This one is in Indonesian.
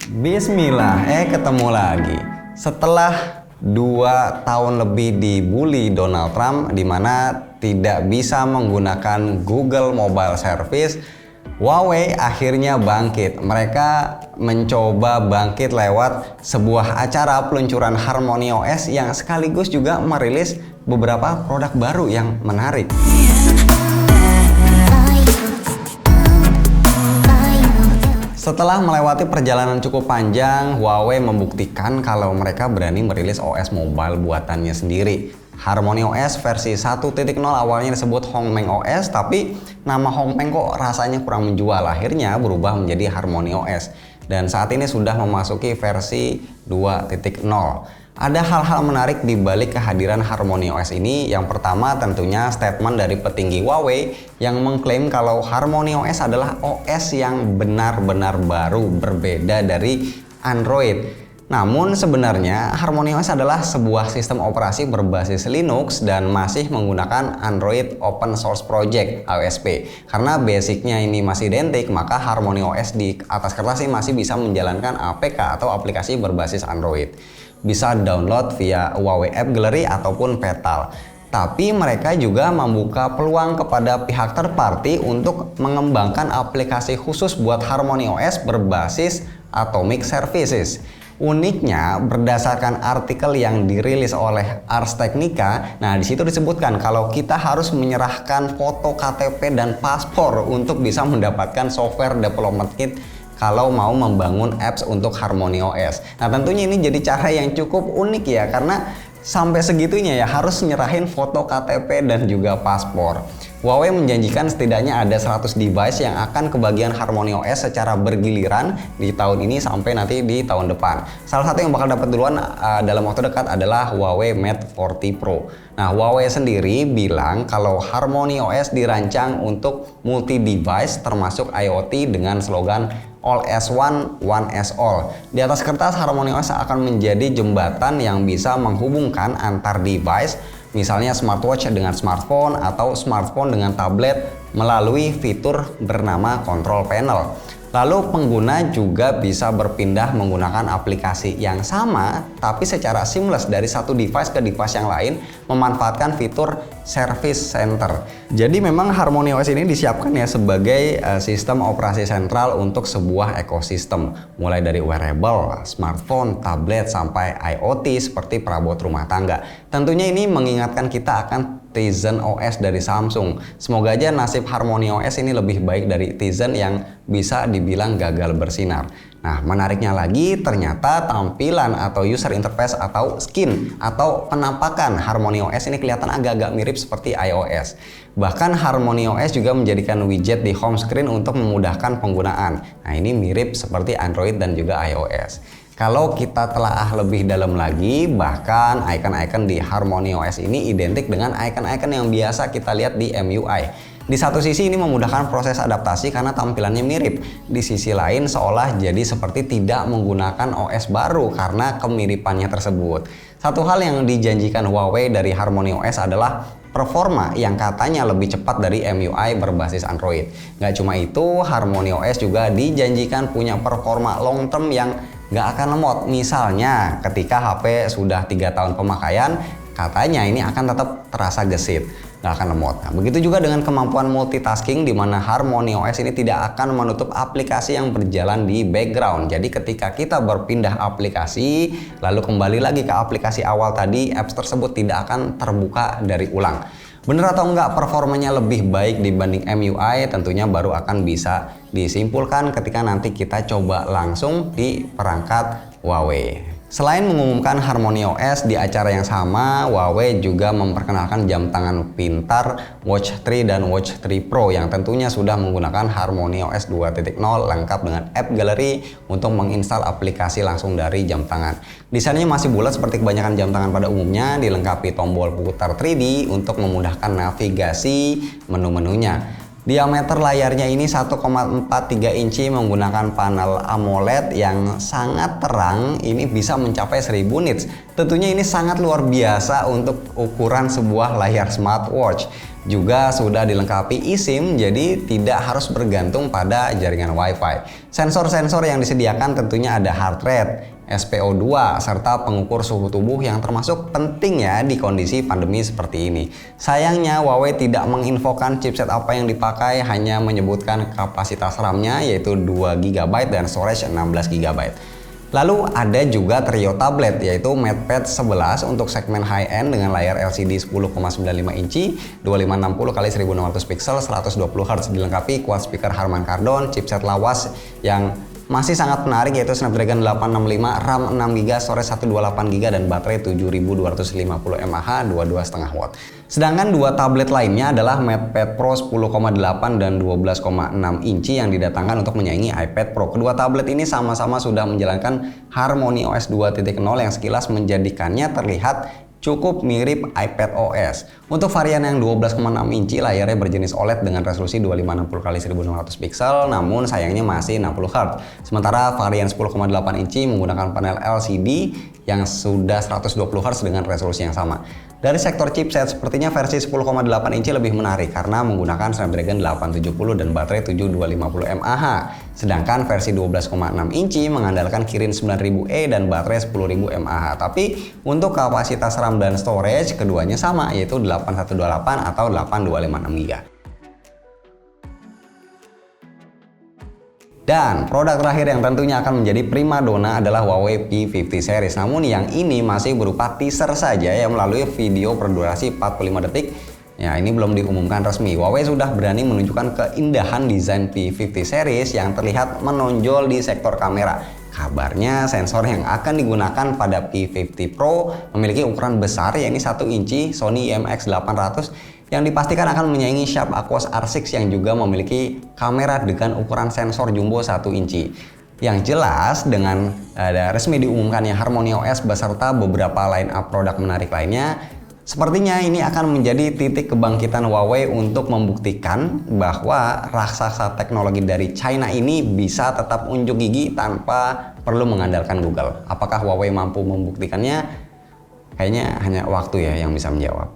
Bismillah, ketemu lagi. Setelah 2 tahun lebih dibully Donald Trump di mana tidak bisa menggunakan Google Mobile Service, Huawei akhirnya bangkit. Mereka mencoba bangkit lewat sebuah acara peluncuran HarmonyOS yang sekaligus juga merilis beberapa produk baru yang menarik. Setelah melewati perjalanan cukup panjang, Huawei membuktikan kalau mereka berani merilis OS mobile buatannya sendiri. HarmonyOS versi 1.0 awalnya disebut Hongmeng OS, tapi nama Hongmeng kok rasanya kurang menjual. Akhirnya berubah menjadi HarmonyOS. Dan saat ini sudah memasuki versi 2.0. Ada hal-hal menarik di balik kehadiran HarmonyOS ini. Yang pertama tentunya statement dari petinggi Huawei yang mengklaim kalau HarmonyOS adalah OS yang benar-benar baru, berbeda dari Android. Namun sebenarnya HarmonyOS adalah sebuah sistem operasi berbasis Linux dan masih menggunakan Android Open Source Project (AOSP). Karena basicnya ini masih identik, maka HarmonyOS di atas kertas ini masih bisa menjalankan APK atau aplikasi berbasis Android. Bisa download via Huawei App Gallery ataupun Petal. Tapi mereka juga membuka peluang kepada pihak third party untuk mengembangkan aplikasi khusus buat HarmonyOS berbasis Atomic Services. Uniknya, berdasarkan artikel yang dirilis oleh Ars Technica, di situ disebutkan kalau kita harus menyerahkan foto KTP dan paspor untuk bisa mendapatkan software development kit kalau mau membangun apps untuk HarmonyOS. Tentunya ini jadi cara yang cukup unik ya, karena sampai segitunya ya harus nyerahin foto KTP dan juga paspor. Huawei menjanjikan setidaknya ada 100 device yang akan kebagian HarmonyOS secara bergiliran di tahun ini sampai nanti di tahun depan. Salah satu yang bakal dapat duluan dalam waktu dekat adalah Huawei Mate 40 Pro. Huawei sendiri bilang kalau HarmonyOS dirancang untuk multi-device termasuk IoT dengan slogan All as One, One as All. Di atas kertas, HarmonyOS akan menjadi jembatan yang bisa menghubungkan antar device, misalnya smartwatch dengan smartphone atau smartphone dengan tablet melalui fitur bernama Control Panel. Lalu pengguna juga bisa berpindah menggunakan aplikasi yang sama tapi secara seamless dari satu device ke device yang lain, memanfaatkan fitur Service Center. Jadi memang HarmonyOS ini disiapkan ya sebagai sistem operasi sentral untuk sebuah ekosistem, mulai dari wearable, smartphone, tablet sampai IoT seperti perabot rumah tangga. Tentunya ini mengingatkan kita akan Tizen OS dari Samsung. Semoga aja nasib HarmonyOS ini lebih baik dari Tizen yang bisa dibilang gagal bersinar. Menariknya lagi, ternyata tampilan atau user interface atau skin atau penampakan HarmonyOS ini kelihatan agak-agak mirip seperti iOS. Bahkan HarmonyOS juga menjadikan widget di home screen untuk memudahkan penggunaan. Ini mirip seperti Android dan juga iOS. Kalau kita telaah lebih dalam lagi, bahkan icon-icon di HarmonyOS ini identik dengan icon-icon yang biasa kita lihat di MIUI. Di satu sisi ini memudahkan proses adaptasi karena tampilannya mirip. Di sisi lain seolah jadi seperti tidak menggunakan OS baru karena kemiripannya tersebut. Satu hal yang dijanjikan Huawei dari HarmonyOS adalah performa yang katanya lebih cepat dari MIUI berbasis Android. Gak cuma itu, HarmonyOS juga dijanjikan punya performa long term yang gak akan lemot. Misalnya ketika HP sudah 3 tahun pemakaian, katanya ini akan tetap terasa gesit, gak akan lemot. Begitu juga dengan kemampuan multitasking di mana HarmonyOS ini tidak akan menutup aplikasi yang berjalan di background. Jadi ketika kita berpindah aplikasi lalu kembali lagi ke aplikasi awal tadi, apps tersebut tidak akan terbuka dari ulang. Bener atau enggak performanya lebih baik dibanding MIUI tentunya baru akan bisa disimpulkan ketika nanti kita coba langsung di perangkat Huawei. Selain mengumumkan HarmonyOS di acara yang sama, Huawei juga memperkenalkan jam tangan pintar Watch 3 dan Watch 3 Pro yang tentunya sudah menggunakan HarmonyOS 2.0 lengkap dengan App Gallery untuk menginstal aplikasi langsung dari jam tangan. Desainnya masih bulat seperti kebanyakan jam tangan pada umumnya, dilengkapi tombol putar 3D untuk memudahkan navigasi menu-menunya. Diameter layarnya ini 1,43 inci menggunakan panel AMOLED yang sangat terang, ini bisa mencapai 1000 nits. Tentunya ini sangat luar biasa untuk ukuran sebuah layar smartwatch. Juga sudah dilengkapi eSIM, jadi tidak harus bergantung pada jaringan Wi-Fi. Sensor-sensor yang disediakan tentunya ada heart rate, SpO2, serta pengukur suhu tubuh yang termasuk penting ya di kondisi pandemi seperti ini. Sayangnya Huawei tidak menginfokan chipset apa yang dipakai, hanya menyebutkan kapasitas RAM-nya yaitu 2 GB dan storage 16 GB. Lalu ada juga trio tablet yaitu MatePad 11 untuk segmen high-end dengan layar LCD 10,95 inci, 2560x1600 pixel, 120 Hz, dilengkapi quad speaker Harman Kardon, chipset lawas yang masih sangat menarik yaitu Snapdragon 865, RAM 6GB, storage 128GB dan baterai 7250 mAh 22,5 watt. Sedangkan dua tablet lainnya adalah MatePad Pro 10,8 dan 12,6 inci yang didatangkan untuk menyaingi iPad Pro. Kedua tablet ini sama-sama sudah menjalankan HarmonyOS 2.0 yang sekilas menjadikannya terlihat cukup mirip iPadOS. Untuk varian yang 12,6 inci, layarnya berjenis OLED dengan resolusi 2560x1600 pixel, namun sayangnya masih 60 Hz. Sementara varian 10,8 inci menggunakan panel LCD yang sudah 120 Hz dengan resolusi yang sama. Dari sektor chipset, sepertinya versi 10,8 inci lebih menarik karena menggunakan Snapdragon 870 dan baterai 7250 mAh. Sedangkan versi 12,6 inci mengandalkan Kirin 9000E dan baterai 10.000 mAh. Tapi untuk kapasitas RAM dan storage keduanya sama yaitu 8128 atau 8256GB. Dan produk terakhir yang tentunya akan menjadi primadona adalah Huawei P50 series. Namun yang ini masih berupa teaser saja ya melalui video berdurasi 45 detik. Ya, ini belum diumumkan resmi. Huawei sudah berani menunjukkan keindahan desain P50 series yang terlihat menonjol di sektor kamera. Kabarnya sensor yang akan digunakan pada P50 Pro memiliki ukuran besar yakni 1 inci Sony IMX800 yang dipastikan akan menyaingi Sharp Aquos R6 yang juga memiliki kamera dengan ukuran sensor jumbo 1 inci. Yang jelas dengan resmi diumumkannya HarmonyOS beserta beberapa line up produk menarik lainnya, sepertinya ini akan menjadi titik kebangkitan Huawei untuk membuktikan bahwa raksasa teknologi dari China ini bisa tetap unjuk gigi tanpa perlu mengandalkan Google. Apakah Huawei mampu membuktikannya? Kayaknya hanya waktu ya yang bisa menjawab.